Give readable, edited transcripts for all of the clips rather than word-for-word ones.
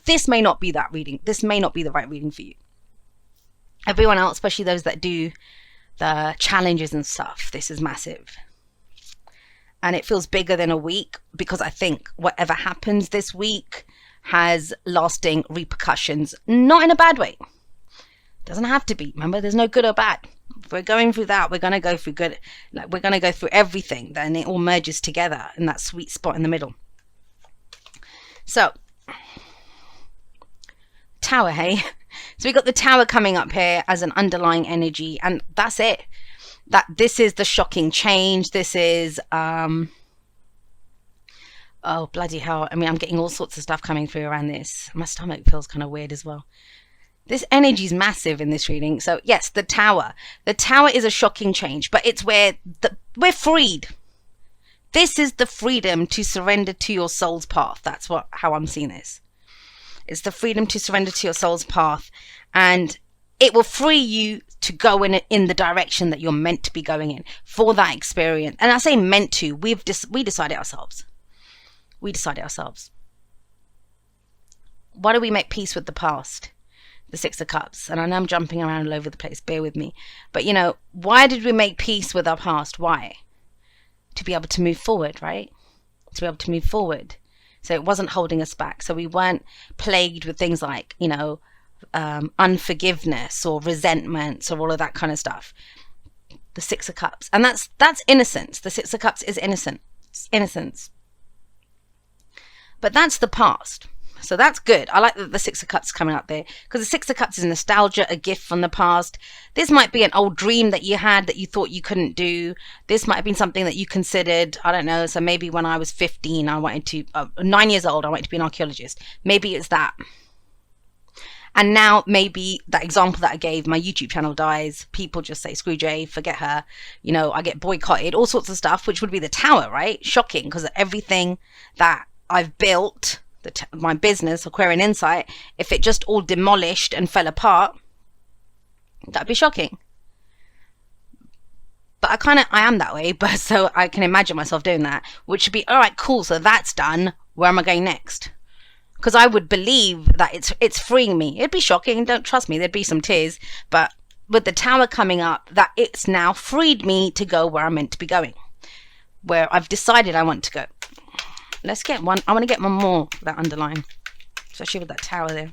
this may not be that reading. This may not be the right reading for you. Everyone else, especially those that do the challenges and stuff, this is massive. And it feels bigger than a week, because I think whatever happens this week has lasting repercussions, not in a bad way. Doesn't have to be. Remember, there's no good or bad. If we're going through that, we're going to go through good. Like, we're going to go through everything. Then it all merges together in that sweet spot in the middle. So, Tower, hey? So we got the Tower coming up here as an underlying energy, and that's it. That this is the shocking change. This is oh bloody hell. I mean, I'm getting all sorts of stuff coming through around this. My stomach feels kind of weird as well. This energy is massive in this reading. So yes, the Tower. The Tower is a shocking change, but it's where we're freed. This is the freedom to surrender to your soul's path. That's how I'm seeing this. It's the freedom to surrender to your soul's path, and it will free you to go in the direction that you're meant to be going in for that experience. And I say meant to. We decide it ourselves. We decide it ourselves. Why do we make peace with the past? The Six of Cups. And I know I'm jumping around all over the place. Bear with me. But, you know, why did we make peace with our past? Why? To be able to move forward, right? To be able to move forward. So it wasn't holding us back. So we weren't plagued with things like, you know, unforgiveness or resentments or all of that kind of stuff. The Six of Cups. And that's innocence. The Six of Cups is innocent. It's innocence. But that's the past. So that's good. I like that the Six of Cups coming up there, because the Six of Cups is nostalgia, a gift from the past. This might be an old dream that you had that you thought you couldn't do. This might have been something that you considered, I don't know. So maybe when I was 15, I wanted to, 9 years old, I wanted to be an archaeologist. Maybe it's that. And now maybe that example that I gave, my YouTube channel dies. People just say, screw Jay, forget her. You know, I get boycotted, all sorts of stuff, which would be the Tower, right? Shocking, because everything that I've built, my business, Aquarian Insight, if it just all demolished and fell apart, that'd be shocking. But I am that way, but so I can imagine myself doing that, which should be, all right, cool, so that's done. Where am I going next? Because I would believe that it's freeing me. It'd be shocking, don't trust me, there'd be some tears, but with the Tower coming up, that it's now freed me to go where I'm meant to be going, where I've decided I want to go. Let's get one. I want to get one more for that underline, especially with that Tower there.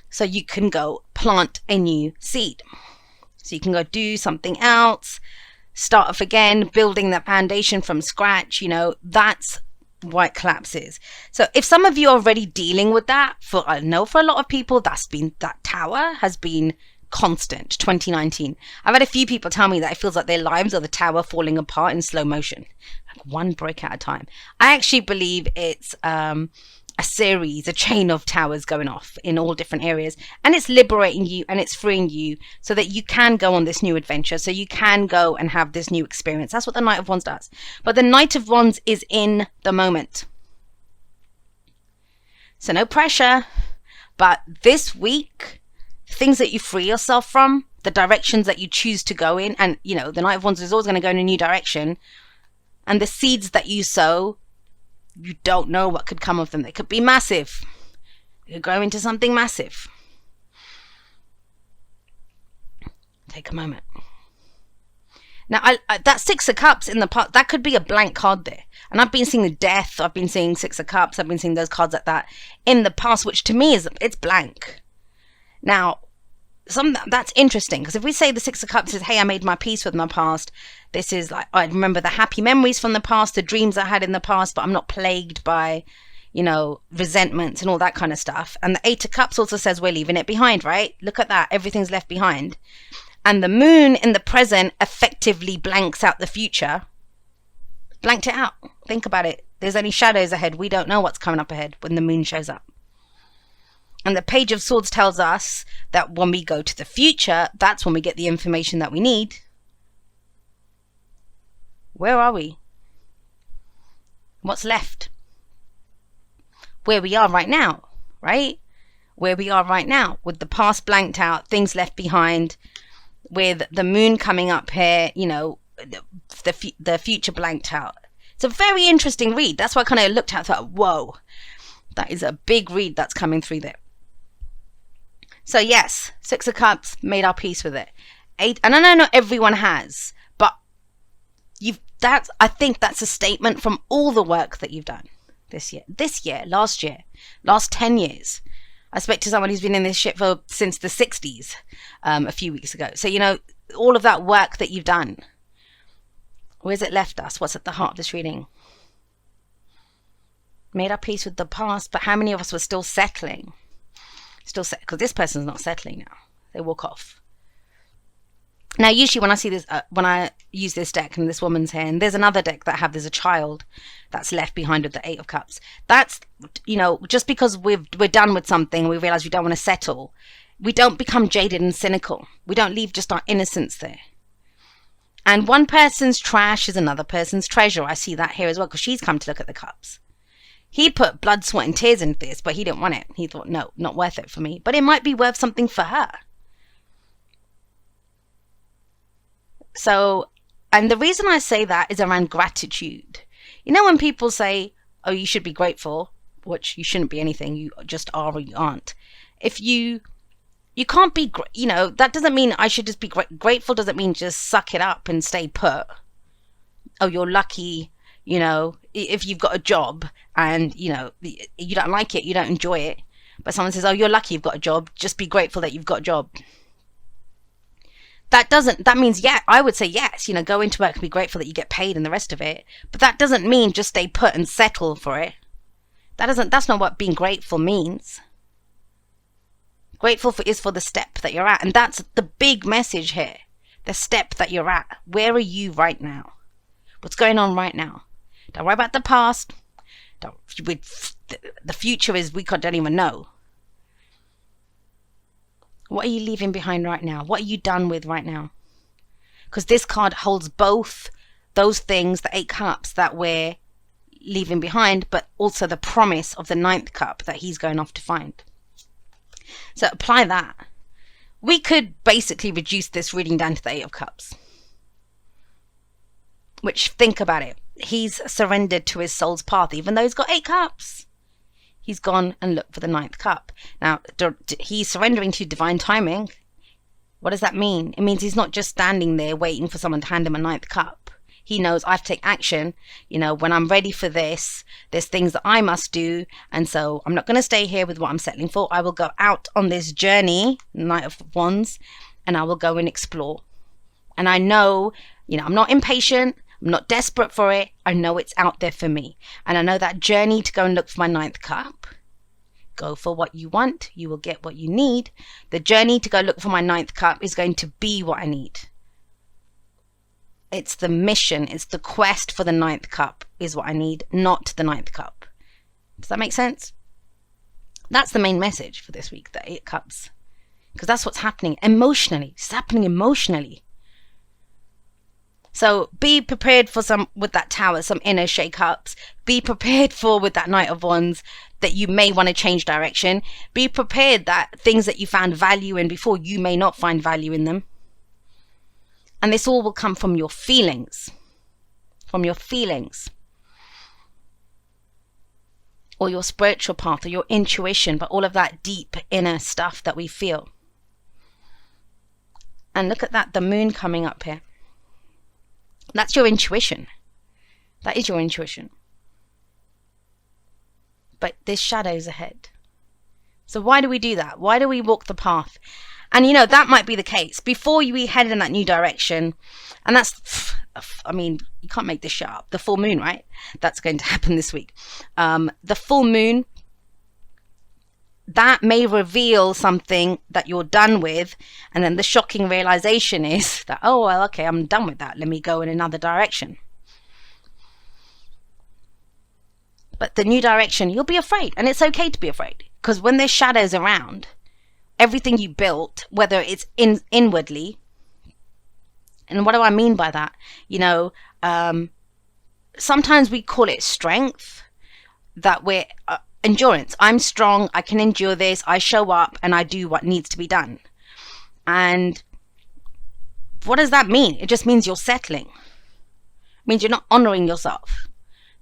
So you can go plant a new seed. So you can go do something else, start off again, building that foundation from scratch. You know, that's what collapses. So if some of you are already dealing with that, I know for a lot of people, that Tower has been constant. 2019, I've had a few people tell me that it feels like their lives are the Tower falling apart in slow motion, like one break at a time. I actually believe it's a chain of towers going off in all different areas, and it's liberating you and it's freeing you so that you can go on this new adventure, so you can go and have this new experience. That's what the Knight of Wands does. But the Knight of Wands is in the moment, so no pressure. But this week, things that you free yourself from, the directions that you choose to go in, and you know, the Knight of Wands is always going to go in a new direction, and the seeds that you sow, you don't know what could come of them. They could be massive. They could grow into something massive. Take a moment. Now, that Six of Cups in the past, that could be a blank card there. And I've been seeing the Death, I've been seeing Six of Cups, I've been seeing those cards like that in the past, which to me it's blank. Now, that's interesting, because if we say the Six of Cups is, hey, I made my peace with my past. This is like, I remember the happy memories from the past, the dreams I had in the past, but I'm not plagued by, you know, resentments and all that kind of stuff. And the Eight of Cups also says we're leaving it behind, right? Look at that. Everything's left behind. And the moon in the present effectively blanks out the future. Blanked it out. Think about it. There's only shadows ahead. We don't know what's coming up ahead when the moon shows up. And the Page of Swords tells us that when we go to the future, that's when we get the information that we need. Where are we? What's left? Where we are right now, right? Where we are right now, with the past blanked out, things left behind, with the moon coming up here, you know, the future blanked out. It's a very interesting read. That's why I kind of looked at it and thought, whoa, that is a big read that's coming through there. So yes, Six of Cups, made our peace with it. Eight, and I know not everyone has, but I think that's a statement from all the work that you've done this year, last year, last 10 years. I spoke to someone who's been in this shit since the 60s a few weeks ago. So, all of that work that you've done, where's it left us? What's at the heart of this reading? Made our peace with the past, but how many of us were still settling? Because this person's not settling now. They walk off. Now, usually when I see this, when I use this deck and this woman's here, and there's another deck that there's a child that's left behind with the Eight of Cups. That's, just because we're done with something, we realize we don't want to settle, we don't become jaded and cynical. We don't leave just our innocence there. And one person's trash is another person's treasure. I see that here as well, because she's come to look at the cups. He put blood, sweat, and tears into this, but he didn't want it. He thought, no, not worth it for me. But it might be worth something for her. So, and the reason I say that is around gratitude. When people say, oh, you should be grateful, which you shouldn't be anything, you just are or you aren't. If you can't be, that doesn't mean I should just be grateful, doesn't mean just suck it up and stay put. Oh, you're lucky, if you've got a job and, you don't like it, you don't enjoy it. But someone says, oh, you're lucky you've got a job, just be grateful that you've got a job. That means, yeah, I would say yes, go into work and be grateful that you get paid and the rest of it. But that doesn't mean just stay put and settle for it. That's not what being grateful means. Grateful is for the step that you're at. And that's the big message here. The step that you're at. Where are you right now? What's going on right now? Don't worry about the past. The future is, we don't even know. What are you leaving behind right now? What are you done with right now? Because this card holds both those things, the 8 cups that we're leaving behind, but also the promise of the 9th cup that he's going off to find. So apply that. We could basically reduce this reading down to the 8 of cups. Which, think about it. He's surrendered to his soul's path, even though he's got 8 cups. He's gone and looked for the 9th cup. Now, he's surrendering to divine timing. What does that mean? It means he's not just standing there waiting for someone to hand him a 9th cup. He knows, I have to take action. When I'm ready for this, there's things that I must do. And so I'm not going to stay here with what I'm settling for. I will go out on this journey, Knight of Wands, and I will go and explore. And I know, I'm not impatient. I'm not desperate for it. I know it's out there for me. And I know that journey to go and look for my 9th cup. Go for what you want. You will get what you need. The journey to go look for my 9th cup is going to be what I need. It's the mission. It's the quest for the 9th cup is what I need, not the 9th cup. Does that make sense? That's the main message for this week, the 8 cups. Because that's what's happening emotionally. It's happening emotionally. So be prepared for with that Tower, some inner shake-ups. Be prepared with that Knight of Wands, that you may want to change direction. Be prepared that things that you found value in before, you may not find value in them. And this all will come from your feelings. From your feelings. Or your spiritual path, or your intuition, but all of that deep inner stuff that we feel. And look at that, the moon coming up here. That's your intuition. That is your intuition. But there's shadows ahead. So why do we do that? Why do we walk the path? And that might be the case. Before we head in that new direction, and that's, you can't make this shit up. The full moon, right? That's going to happen this week. The full moon, that may reveal something that you're done with, and then the shocking realization is that, oh, well, okay, I'm done with that. Let me go in another direction. But the new direction, you'll be afraid, and it's okay to be afraid, because when there's shadows around, everything you built, whether it's inwardly, and what do I mean by that? Sometimes we call it strength, that we're endurance. I'm strong, I can endure this, I show up and I do what needs to be done. And what does that mean? It just means you're settling. means you're not honoring yourself,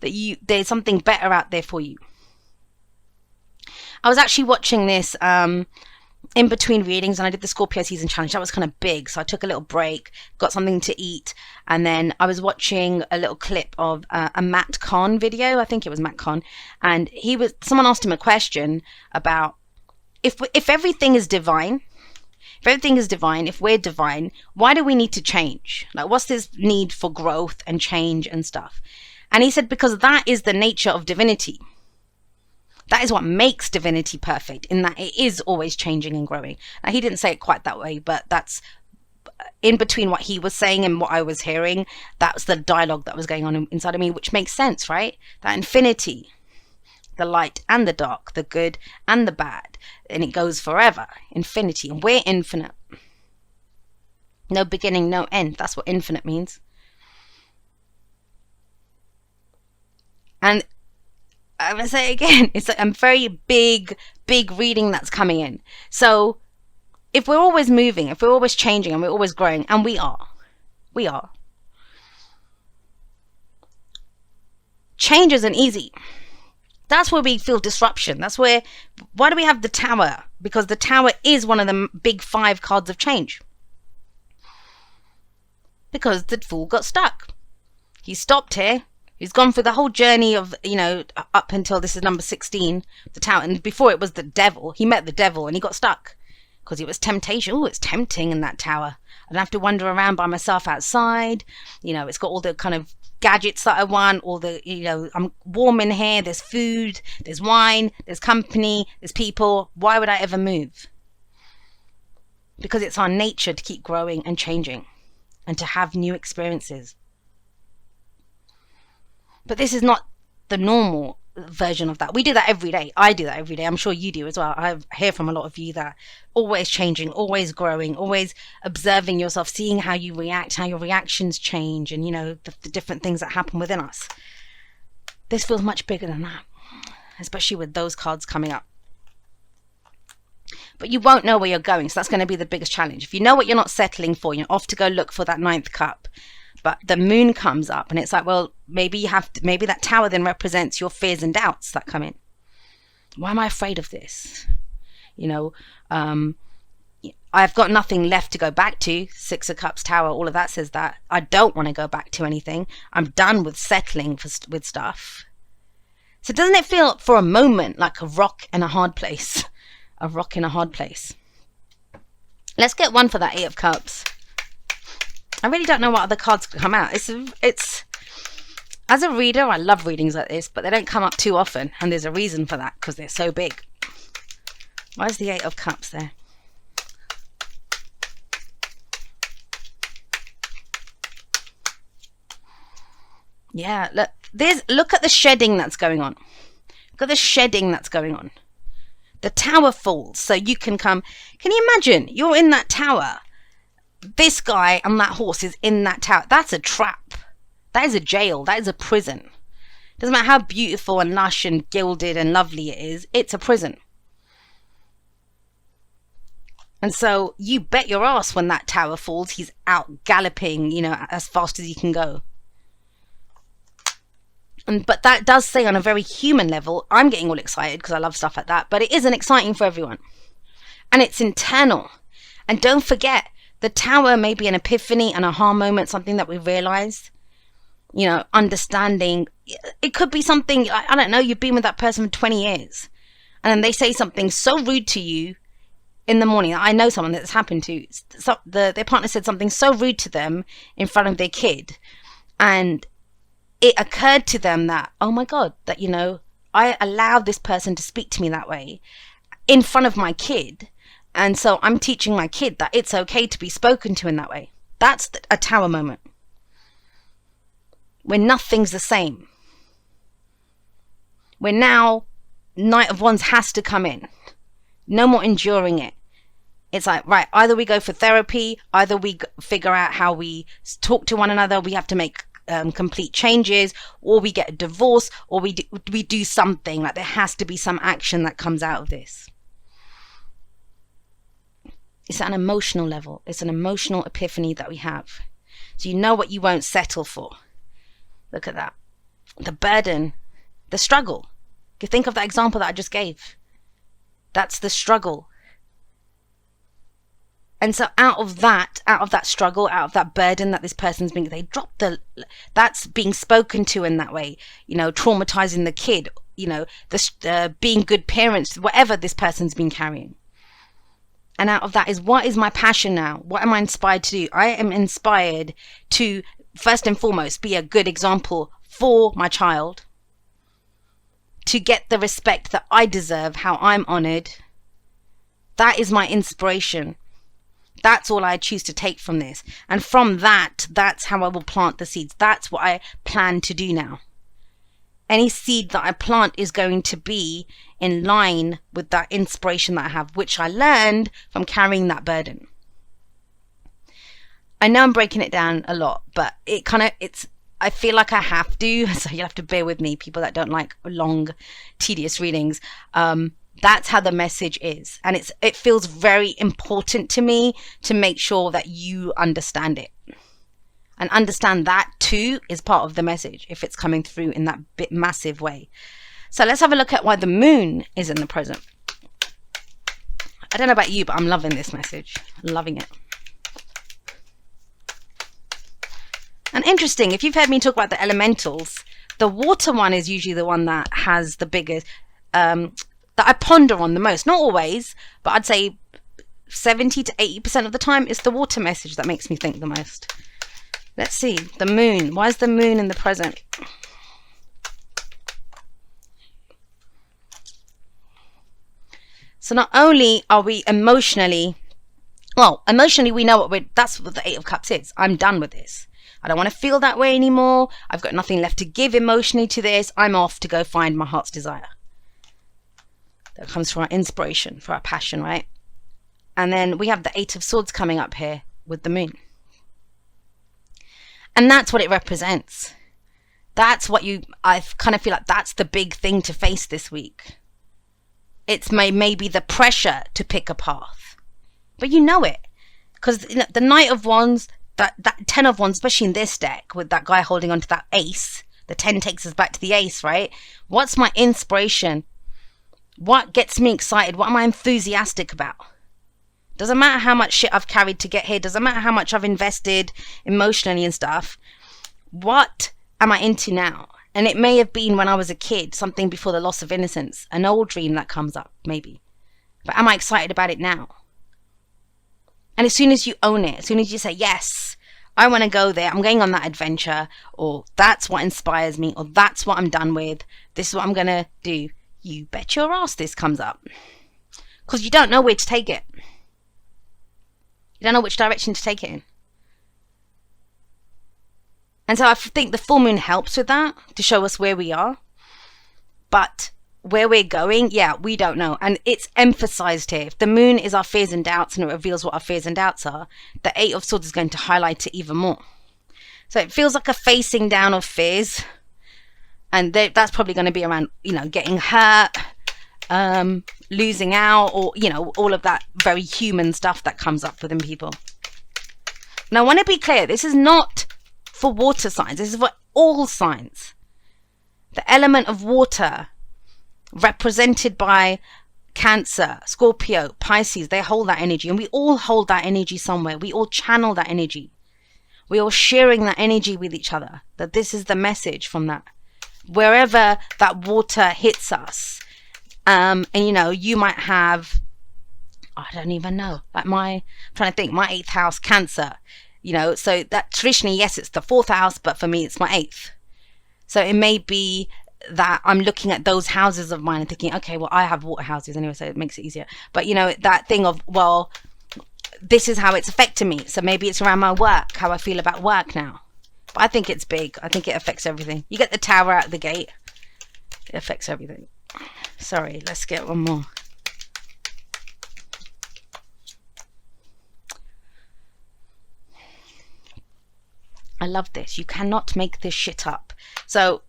that there's something better out there for you. I was actually watching this in between readings, and I did the Scorpio season challenge. That was kind of big, so I took a little break, got something to eat, and then I was watching a little clip of a Matt Kahn video. I think it was Matt Kahn, and someone asked him a question about if everything is divine. If everything is divine, if we're divine, why do we need to change? Like, what's this need for growth and change and stuff? And he said, because that is the nature of divinity. That is what makes divinity perfect, in that it is always changing and growing. Now, he didn't say it quite that way, but that's in between what he was saying and what I was hearing. That's the dialogue that was going on inside of me, which makes sense, right? That infinity, the light and the dark, the good and the bad, and it goes forever. Infinity, and we're infinite. No beginning, no end. That's what infinite means. And I'm going to say it again, it's a very big reading that's coming in. So if we're always moving, if we're always changing, and we're always growing, and we are, change isn't easy. That's where we feel disruption. Why do we have the Tower? Because the Tower is one of the big 5 cards of change. Because the Fool got stuck. He stopped here. He's gone through the whole journey of, up until this is number 16, the Tower. And before it was the Devil. He met the Devil and he got stuck. Because it was temptation. Oh, it's tempting in that tower. I don't have to wander around by myself outside. It's got all the kind of gadgets that I want, all the, I'm warm in here, there's food, there's wine, there's company, there's people. Why would I ever move? Because it's our nature to keep growing and changing and to have new experiences. But this is not the normal version of that. We do that every day. I do that every day. I'm sure you do as well. I hear from a lot of you that always changing, always growing, always observing yourself, seeing how you react, how your reactions change, and the different things that happen within us. This feels much bigger than that, especially with those cards coming up. But you won't know where you're going, so that's going to be the biggest challenge. If you know what you're not settling for, you're off to go look for that 9th cup. But the moon comes up and it's like, well, maybe that Tower then represents your fears and doubts that come in. Why am I afraid of this? I've got nothing left to go back to. 6 of Cups, Tower, all of that says that. I don't want to go back to anything. I'm done with settling with stuff. So doesn't it feel for a moment like a rock in a hard place? A rock in a hard place. Let's get one for that 8 of Cups. I really don't know what other cards come out. It's as a reader, I love readings like this, but they don't come up too often, and there's a reason for that, because they're so big. Why is the 8 of Cups there? Yeah, look at the shedding that's going on. Look at the shedding that's going on. The Tower falls, so you can come. Can you imagine? You're in that tower. This guy and that horse is in that tower. That's a trap. That is a jail. That is a prison. Doesn't matter how beautiful and lush and gilded and lovely it is. It's a prison. And so you bet your ass when that tower falls, he's out galloping, as fast as he can go. But that does say on a very human level, I'm getting all excited because I love stuff like that, but it isn't exciting for everyone. And it's internal. And don't forget, the Tower may be an epiphany, an aha moment, something that we realized, understanding. It could be something, I don't know, you've been with that person for 20 years. And then they say something so rude to you in the morning. I know someone that's happened to. Their partner said something so rude to them in front of their kid. And it occurred to them that, oh my God, that, I allowed this person to speak to me that way in front of my kid. And so I'm teaching my kid that it's okay to be spoken to in that way. That's a Tower moment. When nothing's the same. When now Knight of Wands has to come in. No more enduring it. It's like, right, either we go for therapy, either we figure out how we talk to one another, we have to make complete changes, or we get a divorce, or we do something. Like, there has to be some action that comes out of this. It's at an emotional level. It's an emotional epiphany that we have. So you know what you won't settle for. Look at that. The burden, the struggle. You think of that example that I just gave. That's the struggle. And so out of that struggle, out of that burden that this person's being, they drop that's being spoken to in that way, traumatizing the kid, being good parents, whatever this person's been carrying. And out of that is, what is my passion now? What am I inspired to do? I am inspired to, first and foremost, be a good example for my child, to get the respect that I deserve, how I'm honored. That is my inspiration. That's all I choose to take from this. And from that, that's how I will plant the seeds. That's what I plan to do now. Any seed that I plant is going to be in line with that inspiration that I have, which I learned from carrying that burden. I know I'm breaking it down a lot, but I feel like I have to, so you'll have to bear with me, people that don't like long, tedious readings. That's how the message is. And it feels very important to me to make sure that you understand it. And understand that too is part of the message if it's coming through in that bit massive way. So let's have a look at why the moon is in the present. I don't know about you, but I'm loving this message. Loving it. And interesting, if you've heard me talk about the elementals, the water one is usually the one that has the biggest, that I ponder on the most. Not always, but I'd say 70 to 80% of the time it's the water message that makes me think the most. Let's see, the moon. Why is the moon in the present? So not only are we emotionally we know that's what the Eight of Cups is. I'm done with this. I don't want to feel that way anymore. I've got nothing left to give emotionally to this. I'm off to go find my heart's desire. That comes from our inspiration, for our passion, right? And then we have the Eight of Swords coming up here with the moon. And that's what it represents. That's what I kind of feel like that's the big thing to face this week. It's maybe the pressure to pick a path. But you know it. Because the Knight of Wands, that 10 of Wands, especially in this deck, with that guy holding onto that ace, the 10 takes us back to the ace, right? What's my inspiration? What gets me excited? What am I enthusiastic about? Doesn't matter how much shit I've carried to get here. Doesn't matter how much I've invested emotionally and stuff. What am I into now? And it may have been when I was a kid, something before the loss of innocence, an old dream that comes up, maybe. But am I excited about it now? And as soon as you own it, as soon as you say, yes, I want to go there, I'm going on that adventure, or that's what inspires me, or that's what I'm done with, this is what I'm going to do, you bet your ass this comes up. Because you don't know where to take it. You don't know which direction to take it in. And so I think the full moon helps with that, to show us where we are. But where we're going, yeah, we don't know. And it's emphasized here. If the moon is our fears and doubts, and it reveals what our fears and doubts are, the Eight of Swords is going to highlight it even more. So it feels like a facing down of fears. And that's probably going to be around, getting hurt, losing out, or, all of that very human stuff that comes up within people. Now, I want to be clear. This is not for water signs. This is for all signs. The element of water, represented by Cancer, Scorpio, Pisces, they hold that energy. And we all hold that energy somewhere. We all channel that energy. We all sharing that energy with each other. That this is the message from that. Wherever that water hits us. And you might have, I don't even know, like I'm trying to think, my 8th house, Cancer, so that traditionally, yes, it's the 4th house, but for me, it's my 8th. So it may be that I'm looking at those houses of mine and thinking, okay, well, I have water houses anyway, so it makes it easier. But, that thing of, well, this is how it's affecting me. So maybe it's around my work, how I feel about work now. But I think it's big. I think it affects everything. You get the Tower out of the gate. It affects everything. Sorry, let's get one more. I love this. You cannot make this shit up. So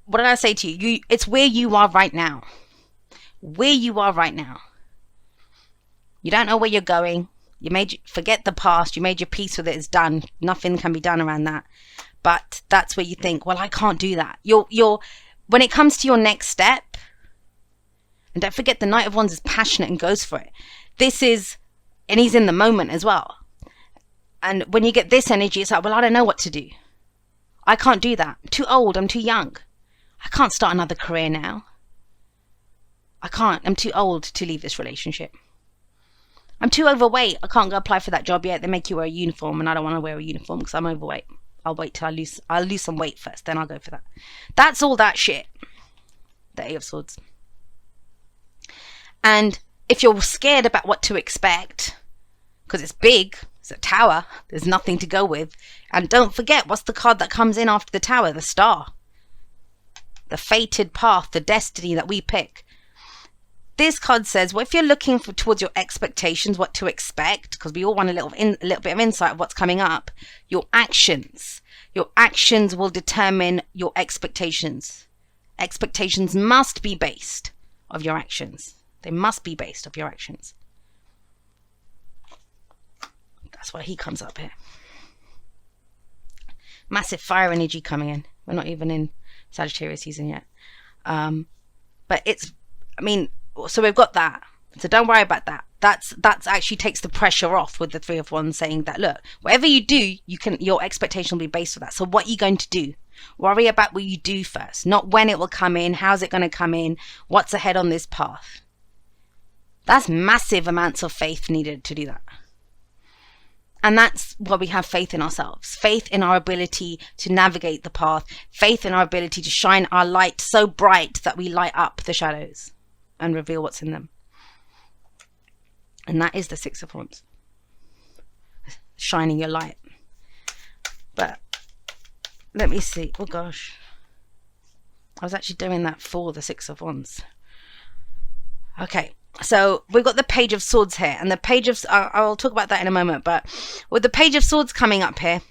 what did I say to you? It's where you are right now. Where you are right now. You don't know where you're going. Forget the past. You made your peace with it. It's done. Nothing can be done around that. But that's where you think, well, I can't do that. You're when it comes to your next step, and don't forget the Knight of Wands is passionate and goes for it. And he's in the moment as well. And when you get this energy, it's like, well, I don't know what to do. I can't do that. I'm too old. I'm too young. I can't start another career now. I can't. I'm too old to leave this relationship. I'm too overweight. I can't go apply for that job yet. They make you wear a uniform, and I don't want to wear a uniform because I'm overweight. I'll wait till I'll lose some weight first, then I'll go for that. That's all that shit. The Eight of Swords. And if you're scared about what to expect, because it's big, it's a tower, there's nothing to go with. And don't forget, what's the card that comes in after the tower? The Star. The fated path, the destiny that we pick. This card says, well, if you're looking towards your expectations, what to expect, because we all want a little bit of insight of what's coming up, your actions will determine your expectations. Expectations must be based of your actions. They must be based of your actions. That's why he comes up here. Massive fire energy coming in. We're not even in Sagittarius season yet. But it's, so we've got that. So don't worry about that. That's actually takes the pressure off with the Three of Wands, saying that, look, whatever you do, your expectation will be based on that. So what are you going to do? Worry about what you do first, not when it will come in, how's it going to come in, what's ahead on this path. That's massive amounts of faith needed to do that. And that's why we have faith in ourselves, faith in our ability to navigate the path, faith in our ability to shine our light so bright that we light up the shadows and reveal what's in them. And that is the Six of Wands. Shining your light. But let me see. Oh gosh. I was actually doing that for the Six of Wands. Okay. So we've got the Page of Swords here, and the Page of, I'll talk about that in a moment, but with the Page of Swords coming up here,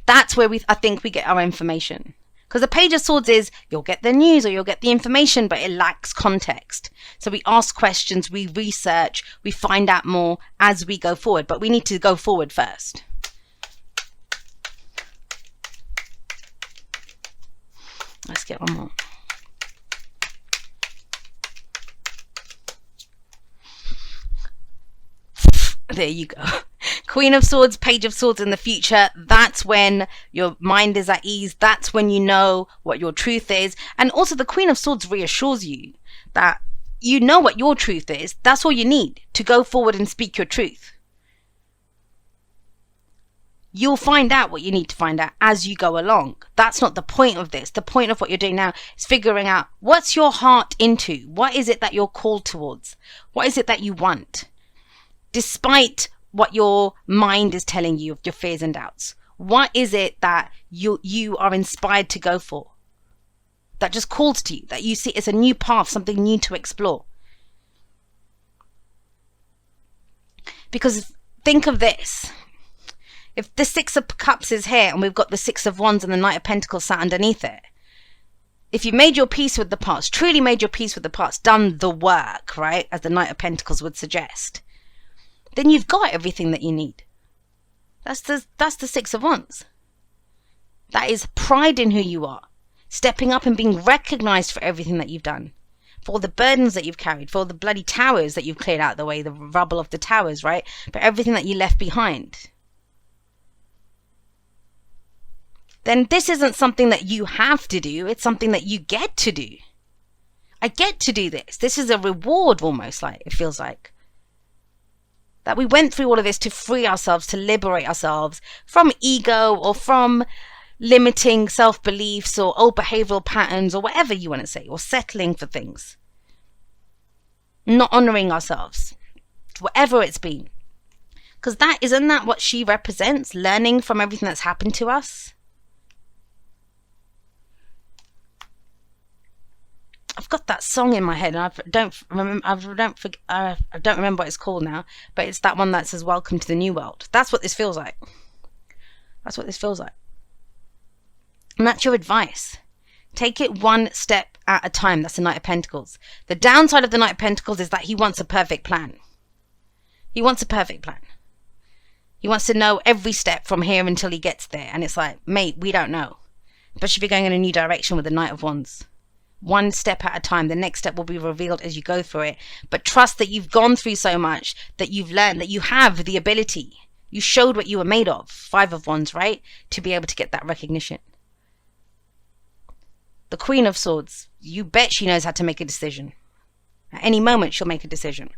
that's where I think we get our information. Because the Page of Swords is, you'll get the news or you'll get the information, but it lacks context. So we ask questions, we research, we find out more as we go forward, but we need to go forward first. Let's get one more. There you go. Queen of Swords, Page of Swords in the future. That's when your mind is at ease. That's when you know what your truth is. And also the Queen of Swords reassures you that you know what your truth is. That's all you need to go forward and speak your truth. You'll find out what you need to find out as you go along. That's not the point of this. The point of what you're doing now is figuring out what's your heart into. What is it that you're called towards? What is it that you want? Despite what your mind is telling you of your fears and doubts, what is it that you are inspired to go for? That just calls to you, that you see it's a new path, something new to explore. Because think of this. If the Six of Cups is here and we've got the Six of Wands and the Knight of Pentacles sat underneath it, if you made your peace with the past, truly made your peace with the past, done the work, right, as the Knight of Pentacles would suggest, then you've got everything that you need. That's the Six of Wands. That is pride in who you are. Stepping up and being recognized for everything that you've done. For all the burdens that you've carried. For all the bloody towers that you've cleared out of the way. The rubble of the towers, right? For everything that you left behind. Then this isn't something that you have to do. It's something that you get to do. I get to do this. This is a reward almost, like it feels like. That we went through all of this to free ourselves, to liberate ourselves from ego or from limiting self-beliefs or old behavioral patterns or whatever you want to say, or settling for things. Not honoring ourselves, whatever it's been. Because isn't that what she represents? Learning from everything that's happened to us. I've got that song in my head, and I don't remember what it's called now. But it's that one that says "Welcome to the New World." That's what this feels like. That's what this feels like. And that's your advice. Take it one step at a time. That's the Knight of Pentacles. The downside of the Knight of Pentacles is that he wants a perfect plan. He wants a perfect plan. He wants to know every step from here until he gets there. And it's like, mate, we don't know. Especially if you're going in a new direction with the Knight of Wands. One step at a time. The next step will be revealed as you go through it. But trust that you've gone through so much, that you've learned, that you have the ability. You showed what you were made of. 5 of Wands, right? To be able to get that recognition. The Queen of Swords. You bet she knows how to make a decision. At any moment, she'll make a decision.